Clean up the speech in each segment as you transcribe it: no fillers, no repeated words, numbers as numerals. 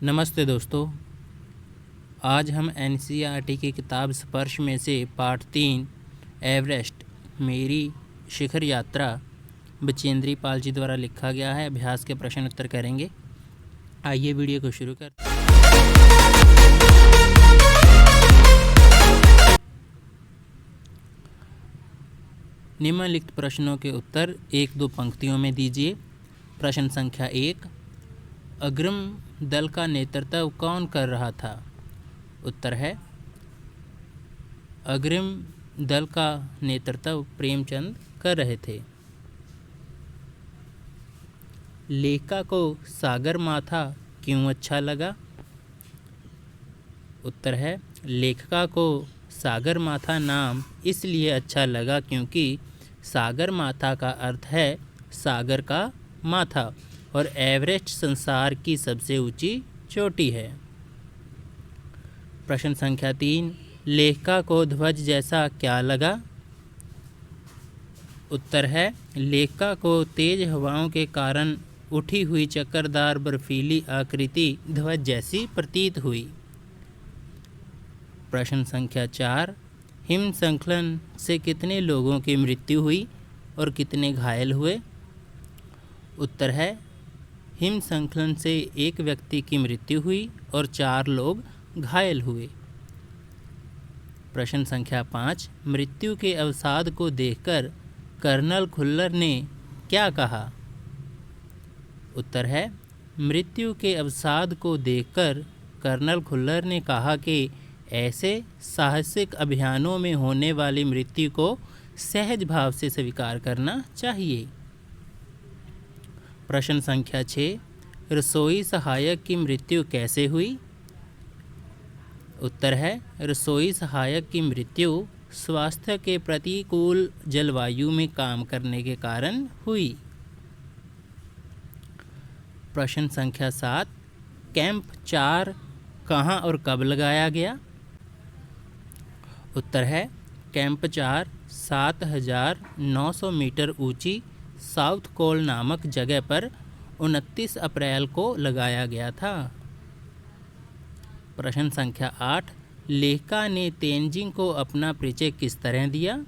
नमस्ते दोस्तों। आज हम एनसीईआरटी की किताब स्पर्श में से पाठ 3 एवरेस्ट मेरी शिखर यात्रा बचेंद्री पाल जी द्वारा लिखा गया है अभ्यास के प्रश्न उत्तर करेंगे। आइए वीडियो को शुरू करते हैं। निम्नलिखित प्रश्नों के उत्तर 1-2 पंक्तियों में दीजिए। प्रश्न संख्या 1, अग्रिम दल का नेतृत्व कौन कर रहा था? उत्तर है अग्रिम दल का नेतृत्व प्रेमचंद कर रहे थे। लेखिका को सागर माथा क्यों अच्छा लगा? उत्तर है लेखिका को सागर माथा नाम इसलिए अच्छा लगा क्योंकि सागर माथा का अर्थ है सागर का माथा और एवरेस्ट संसार की सबसे ऊंची चोटी है। प्रश्न संख्या 3, लेखिका को ध्वज जैसा क्या लगा? उत्तर है लेखिका को तेज हवाओं के कारण उठी हुई चक्करदार बर्फीली आकृति ध्वज जैसी प्रतीत हुई। प्रश्न संख्या 4, हिमस्खलन से कितने लोगों की मृत्यु हुई और कितने घायल हुए? उत्तर है हिमस्खलन से एक व्यक्ति की मृत्यु हुई और 4 लोग घायल हुए। प्रश्न संख्या 5, मृत्यु के अवसाद को देखकर कर्नल खुल्लर ने क्या कहा? उत्तर है मृत्यु के अवसाद को देखकर कर्नल खुल्लर ने कहा कि ऐसे साहसिक अभियानों में होने वाली मृत्यु को सहज भाव से स्वीकार करना चाहिए। प्रश्न संख्या 6, रसोई सहायक की मृत्यु कैसे हुई? उत्तर है रसोई सहायक की मृत्यु स्वास्थ्य के प्रतिकूल जलवायु में काम करने के कारण हुई। प्रश्न संख्या 7, कैंप 4 कहाँ और कब लगाया गया? उत्तर है कैंप 4 7,900 मीटर ऊंची साउथ कोल नामक जगह पर 29 अप्रैल को लगाया गया था। प्रश्न संख्या 8, लेखिका ने तेनजिंग को अपना परिचय किस तरह दिया?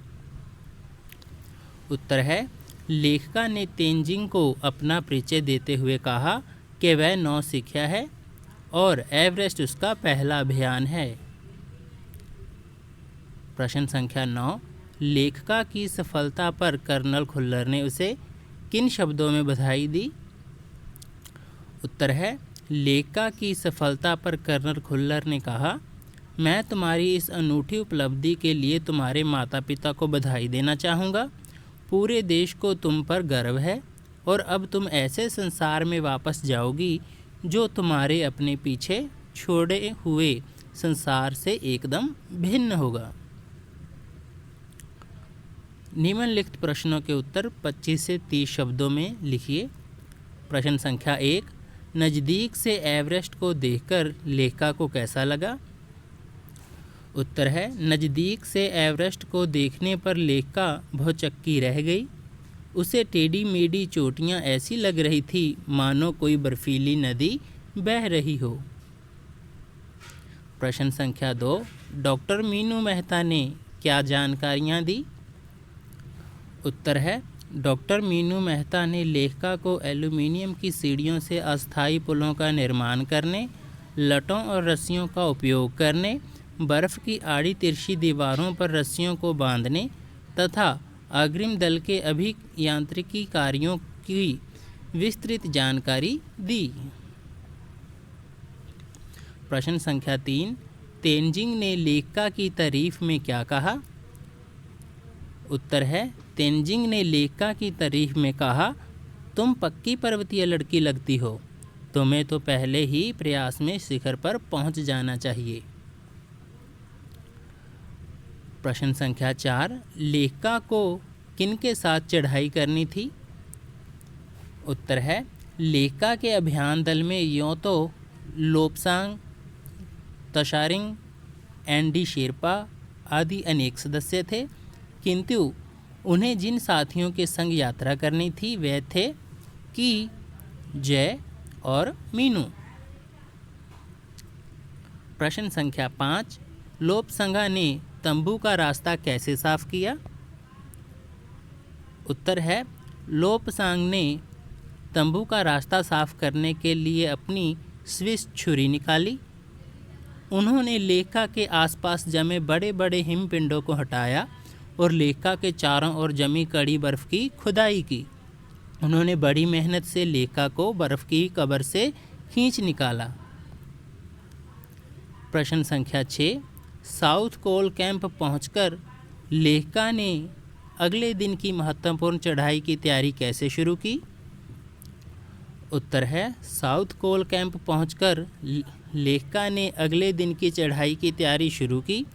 उत्तर है लेखिका ने तेनजिंग को अपना परिचय देते हुए कहा कि वह नौसिखिया है और एवरेस्ट उसका पहला अभियान है। प्रश्न संख्या 9, लेखिका की सफलता पर कर्नल खुल्लर ने उसे किन शब्दों में बधाई दी? उत्तर है लेखिका की सफलता पर कर्नल खुल्लर ने कहा, मैं तुम्हारी इस अनूठी उपलब्धि के लिए तुम्हारे माता पिता को बधाई देना चाहूँगा। पूरे देश को तुम पर गर्व है और अब तुम ऐसे संसार में वापस जाओगी जो तुम्हारे अपने पीछे छोड़े हुए संसार से एकदम भिन्न होगा। निम्नलिखित प्रश्नों के उत्तर 25 से 30 शब्दों में लिखिए। प्रश्न संख्या 1, नज़दीक से एवरेस्ट को देखकर लेखिका को कैसा लगा? उत्तर है नज़दीक से एवरेस्ट को देखने पर लेखिका भौचक्की रह गई। उसे टेढ़ी मेढ़ी चोटियाँ ऐसी लग रही थी मानो कोई बर्फीली नदी बह रही हो। प्रश्न संख्या 2, डॉक्टर मीनू मेहता ने क्या जानकारियाँ दी? उत्तर है डॉक्टर मीनू मेहता ने लेखिका को एल्यूमीनियम की सीढ़ियों से अस्थायी पुलों का निर्माण करने, लटों और रस्सियों का उपयोग करने, बर्फ़ की आड़ी तिरछी दीवारों पर रस्सियों को बांधने तथा अग्रिम दल के अभियांत्रिकी कार्यों की विस्तृत जानकारी दी। प्रश्न संख्या 3, तेनजिंग ने लेखिका की तारीफ में क्या कहा? उत्तर है तेनजिंग ने लेखिका की तारीफ में कहा, तुम पक्की पर्वतीय लड़की लगती हो, तुम्हें तो पहले ही प्रयास में शिखर पर पहुंच जाना चाहिए। प्रश्न संख्या 4, लेखिका को किनके साथ चढ़ाई करनी थी? उत्तर है लेखिका के अभियान दल में यों तो लोपसांग, तशारिंग, एनडी शेरपा आदि अनेक सदस्य थे, किंतु उन्हें जिन साथियों के संग यात्रा करनी थी वे थे कि जय और मीनू। प्रश्न संख्या 5, लोपसंगा ने तंबू का रास्ता कैसे साफ किया? उत्तर है, लोपसांग ने तंबू का रास्ता साफ करने के लिए अपनी स्विस छुरी निकाली। उन्होंने लेखा के आसपास जमे बड़े बड़े हिमपिंडों को हटाया और लेखा के चारों ओर जमी कड़ी बर्फ़ की खुदाई की। उन्होंने बड़ी मेहनत से लेखा को बर्फ़ की कब्र से खींच निकाला। प्रश्न संख्या 6, साउथ कोल कैंप पहुंचकर लेखा ने अगले दिन की महत्वपूर्ण चढ़ाई की तैयारी कैसे शुरू की? उत्तर है, साउथ कोल कैंप पहुंचकर लेखा ने अगले दिन की चढ़ाई की तैयारी शुरू की।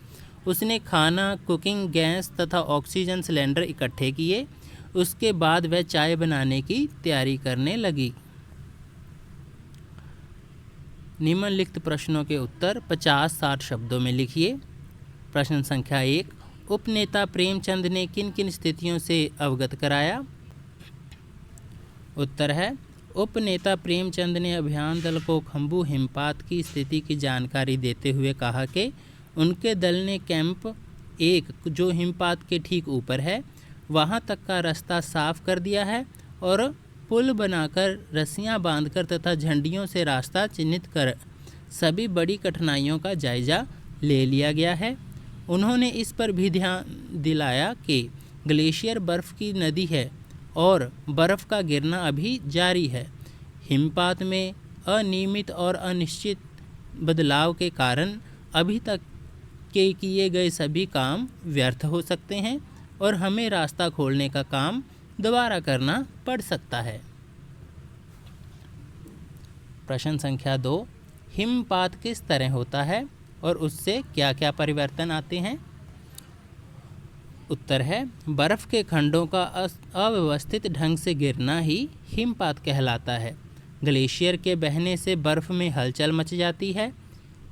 उसने खाना, कुकिंग गैस तथा ऑक्सीजन सिलेंडर इकट्ठे किए। उसके बाद वह चाय बनाने की तैयारी करने लगी। निम्नलिखित प्रश्नों के उत्तर 50-60 शब्दों में लिखिए। प्रश्न संख्या 1, उपनेता प्रेमचंद ने किन किन स्थितियों से अवगत कराया? उत्तर है, उपनेता प्रेमचंद ने अभियान दल को खंबू हिमपात की स्थिति की जानकारी देते हुए कहा कि उनके दल ने कैंप 1, जो हिमपात के ठीक ऊपर है, वहां तक का रास्ता साफ कर दिया है और पुल बनाकर रस्सियां बांधकर तथा झंडियों से रास्ता चिन्हित कर सभी बड़ी कठिनाइयों का जायजा ले लिया गया है। उन्होंने इस पर भी ध्यान दिलाया कि ग्लेशियर बर्फ़ की नदी है और बर्फ़ का गिरना अभी जारी है। हिमपात में अनियमित और अनिश्चित बदलाव के कारण अभी तक के किए गए सभी काम व्यर्थ हो सकते हैं और हमें रास्ता खोलने का काम दोबारा करना पड़ सकता है। प्रश्न संख्या 2, हिमपात किस तरह होता है और उससे क्या क्या परिवर्तन आते हैं? उत्तर है, बर्फ़ के खंडों का अव्यवस्थित ढंग से गिरना ही हिमपात कहलाता है। ग्लेशियर के बहने से बर्फ़ में हलचल मच जाती है।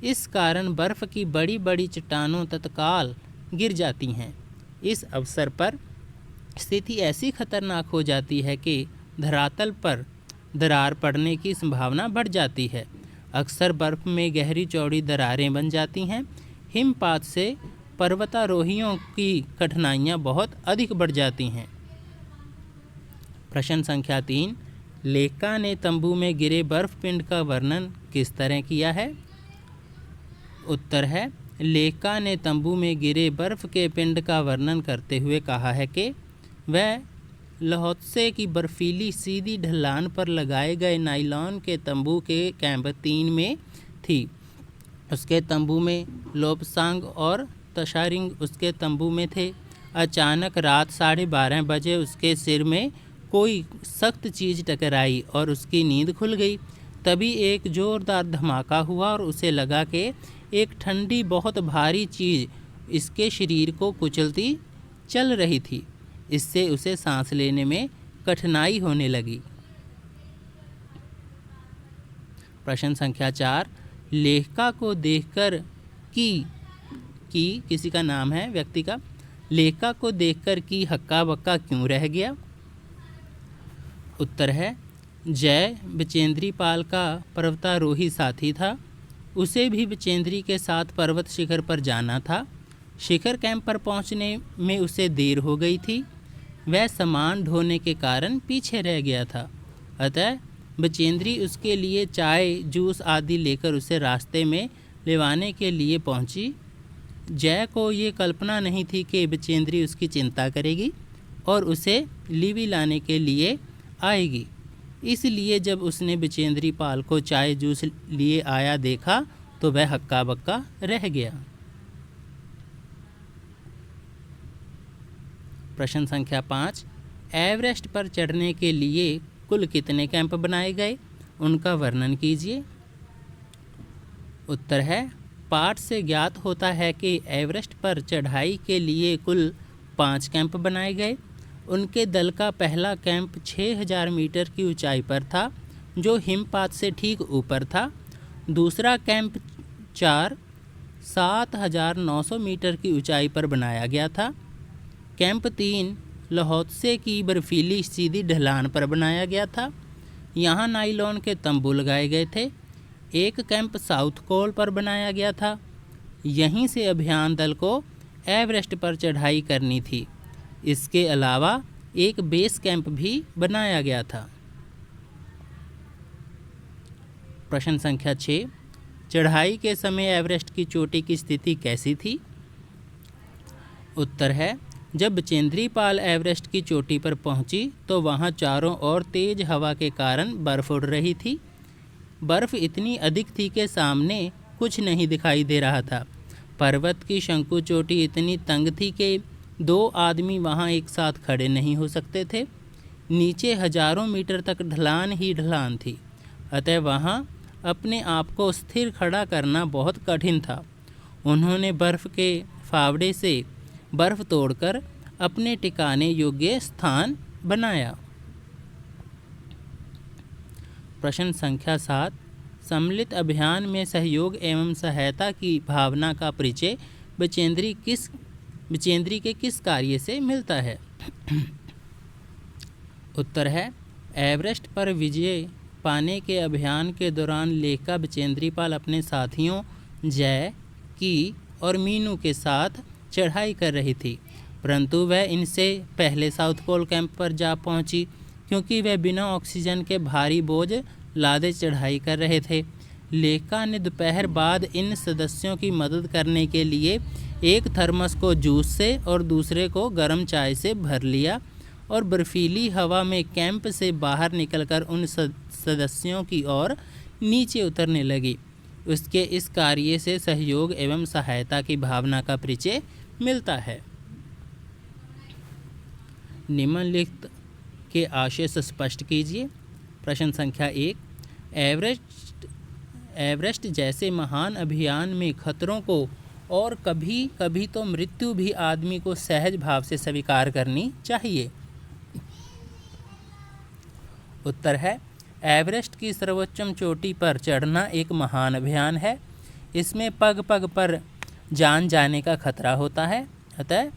इस कारण बर्फ़ की बड़ी बड़ी चट्टानों तत्काल गिर जाती हैं। इस अवसर पर स्थिति ऐसी खतरनाक हो जाती है कि धरातल पर दरार पड़ने की संभावना बढ़ जाती है। अक्सर बर्फ़ में गहरी चौड़ी दरारें बन जाती हैं। हिमपात से पर्वतारोहियों की कठिनाइयाँ बहुत अधिक बढ़ जाती हैं। प्रश्न संख्या 3, लेखा ने तंबू में गिरे बर्फ़ पिंड का वर्णन किस तरह किया है? उत्तर है, लेखा ने तंबू में गिरे बर्फ़ के पिंड का वर्णन करते हुए कहा है कि वह लहोत्से की बर्फीली सीधी ढलान पर लगाए गए नायलॉन के तंबू के कैंप 3 में थी। उसके तंबू में लोपसांग और तशारिंग उसके तंबू में थे। अचानक रात 12:30 बजे उसके सिर में कोई सख्त चीज़ टकराई और उसकी नींद खुल गई। तभी एक ज़ोरदार धमाका हुआ और उसे लगा कि एक ठंडी बहुत भारी चीज़ इसके शरीर को कुचलती चल रही थी। इससे उसे सांस लेने में कठिनाई होने लगी। प्रश्न संख्या 4, लेखा को देखकर की किसी का नाम है व्यक्ति का, लेखा को देखकर की हक्का बक्का क्यों रह गया? उत्तर है, जय बचेंद्री पाल का पर्वतारोही साथी था। उसे भी बचेंद्री के साथ पर्वत शिखर पर जाना था। शिखर कैंप पर पहुंचने में उसे देर हो गई थी। वह सामान ढोने के कारण पीछे रह गया था। अतः बचेंद्री उसके लिए चाय, जूस आदि लेकर उसे रास्ते में लेवाने के लिए पहुंची। जय को ये कल्पना नहीं थी कि बचेंद्री उसकी चिंता करेगी और उसे लीवी लाने के लिए आएगी। इसलिए जब उसने बचेंद्री पाल को चाय जूस लिए आया देखा तो वह हक्का बक्का रह गया। प्रश्न संख्या 5, एवरेस्ट पर चढ़ने के लिए कुल कितने कैंप बनाए गए? उनका वर्णन कीजिए। उत्तर है, पाठ से ज्ञात होता है कि एवरेस्ट पर चढ़ाई के लिए कुल 5 कैंप बनाए गए। उनके दल का पहला कैंप 6000 मीटर की ऊंचाई पर था, जो हिमपात से ठीक ऊपर था। दूसरा कैंप 4 7900 मीटर की ऊंचाई पर बनाया गया था। कैंप 3 लहोत्से की बर्फीली सीधी ढलान पर बनाया गया था। यहाँ नायलॉन के तंबू लगाए गए थे। एक कैंप साउथ कोल पर बनाया गया था। यहीं से अभियान दल को एवरेस्ट पर चढ़ाई करनी थी। इसके अलावा एक बेस कैंप भी बनाया गया था। प्रश्न संख्या 6, चढ़ाई के समय एवरेस्ट की चोटी की स्थिति कैसी थी? उत्तर है, जब बचेंद्री पाल एवरेस्ट की चोटी पर पहुंची तो वहां चारों ओर तेज हवा के कारण बर्फ उड़ रही थी। बर्फ इतनी अधिक थी कि सामने कुछ नहीं दिखाई दे रहा था। पर्वत की शंकु चोटी इतनी तंग थी कि 2 आदमी वहां एक साथ खड़े नहीं हो सकते थे। नीचे हजारों मीटर तक ढलान ही ढलान थी, अतः वहां अपने आप को स्थिर खड़ा करना बहुत कठिन था। उन्होंने बर्फ़ के फावड़े से बर्फ़ तोड़कर अपने ठिकाने योग्य स्थान बनाया। प्रश्न संख्या 7, सम्मिलित अभियान में सहयोग एवं सहायता की भावना का परिचय बचेंद्री के किस कार्य से मिलता है? उत्तर है, एवरेस्ट पर विजय पाने के अभियान के दौरान लेखिका बचेंद्री पाल अपने साथियों जय, की और मीनू के साथ चढ़ाई कर रही थी, परंतु वह इनसे पहले साउथ पोल कैंप पर जा पहुंची क्योंकि वह बिना ऑक्सीजन के भारी बोझ लादे चढ़ाई कर रहे थे। लेखिका ने दोपहर बाद इन सदस्यों की मदद करने के लिए एक थर्मस को जूस से और दूसरे को गर्म चाय से भर लिया और बर्फीली हवा में कैंप से बाहर निकलकर उन सदस्यों की ओर नीचे उतरने लगी। उसके इस कार्य से सहयोग एवं सहायता की भावना का परिचय मिलता है। निम्नलिखित के आशय स्पष्ट कीजिए। प्रश्न संख्या 1, एवरेस्ट जैसे महान अभियान में खतरों को और कभी कभी तो मृत्यु भी आदमी को सहज भाव से स्वीकार करनी चाहिए। उत्तर है, एवरेस्ट की सर्वोच्च चोटी पर चढ़ना एक महान अभियान है। इसमें पग पग पर जान जाने का खतरा होता है, अतः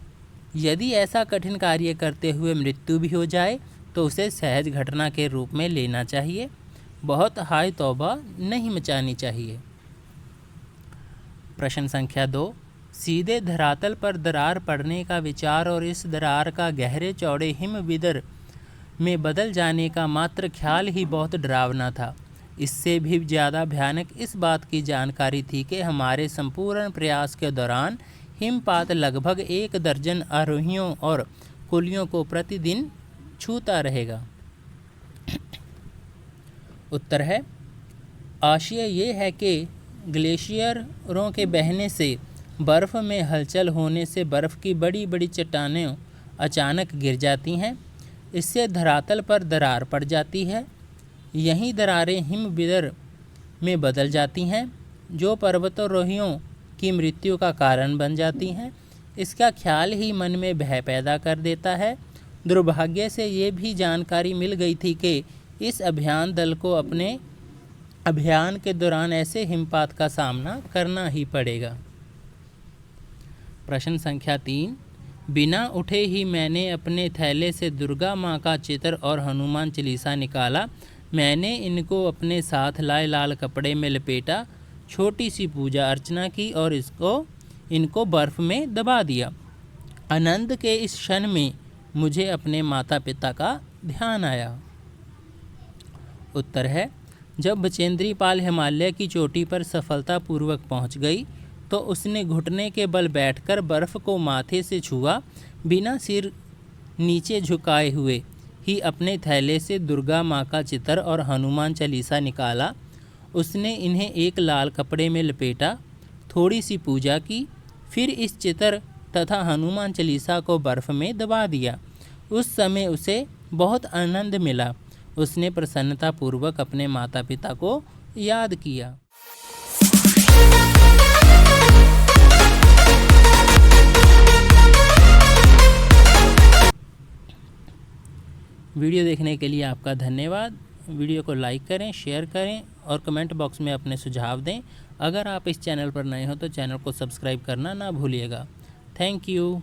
यदि ऐसा कठिन कार्य करते हुए मृत्यु भी हो जाए तो उसे सहज घटना के रूप में लेना चाहिए। बहुत हाय तौबा नहीं मचानी चाहिए। प्रश्न संख्या 2, सीधे धरातल पर दरार पड़ने का विचार और इस दरार का गहरे चौड़े हिमविदर में बदल जाने का मात्र ख्याल ही बहुत डरावना था। इससे भी ज़्यादा भयानक इस बात की जानकारी थी कि हमारे संपूर्ण प्रयास के दौरान हिमपात लगभग 1 दर्जन आरोहियों और कुलियों को प्रतिदिन छूता रहेगा। उत्तर है, आशय ये है कि ग्लेशियरों के बहने से, बर्फ़ में हलचल होने से बर्फ़ की बड़ी बड़ी चट्टानें अचानक गिर जाती हैं। इससे धरातल पर दरार पड़ जाती है। यही दरारें हिमविदर में बदल जाती हैं जो पर्वतारोहियों की मृत्यु का कारण बन जाती हैं। इसका ख्याल ही मन में भय पैदा कर देता है। दुर्भाग्य से ये भी जानकारी मिल गई थी कि इस अभियान दल को अपने अभियान के दौरान ऐसे हिमपात का सामना करना ही पड़ेगा। प्रश्न संख्या 3, बिना उठे ही मैंने अपने थैले से दुर्गा माँ का चित्र और हनुमान चालीसा निकाला। मैंने इनको अपने साथ लाए लाल कपड़े में लपेटा, छोटी सी पूजा अर्चना की और इनको बर्फ़ में दबा दिया। आनंद के इस क्षण में मुझे अपने माता पिता का ध्यान आया। उत्तर है, जब बचेंद्री पाल हिमालय की चोटी पर सफलतापूर्वक पहुंच गई तो उसने घुटने के बल बैठकर बर्फ़ को माथे से छुआ, बिना सिर नीचे झुकाए हुए ही अपने थैले से दुर्गा माँ का चित्र और हनुमान चालीसा निकाला। उसने इन्हें एक लाल कपड़े में लपेटा, थोड़ी सी पूजा की, फिर इस चित्र तथा हनुमान चालीसा को बर्फ़ में दबा दिया। उस समय उसे बहुत आनंद मिला। उसने प्रसन्नतापूर्वक अपने माता पिता को याद किया। वीडियो देखने के लिए आपका धन्यवाद। वीडियो को लाइक करें, शेयर करें और कमेंट बॉक्स में अपने सुझाव दें। अगर आप इस चैनल पर नए हो तो चैनल को सब्सक्राइब करना ना भूलिएगा। Thank you.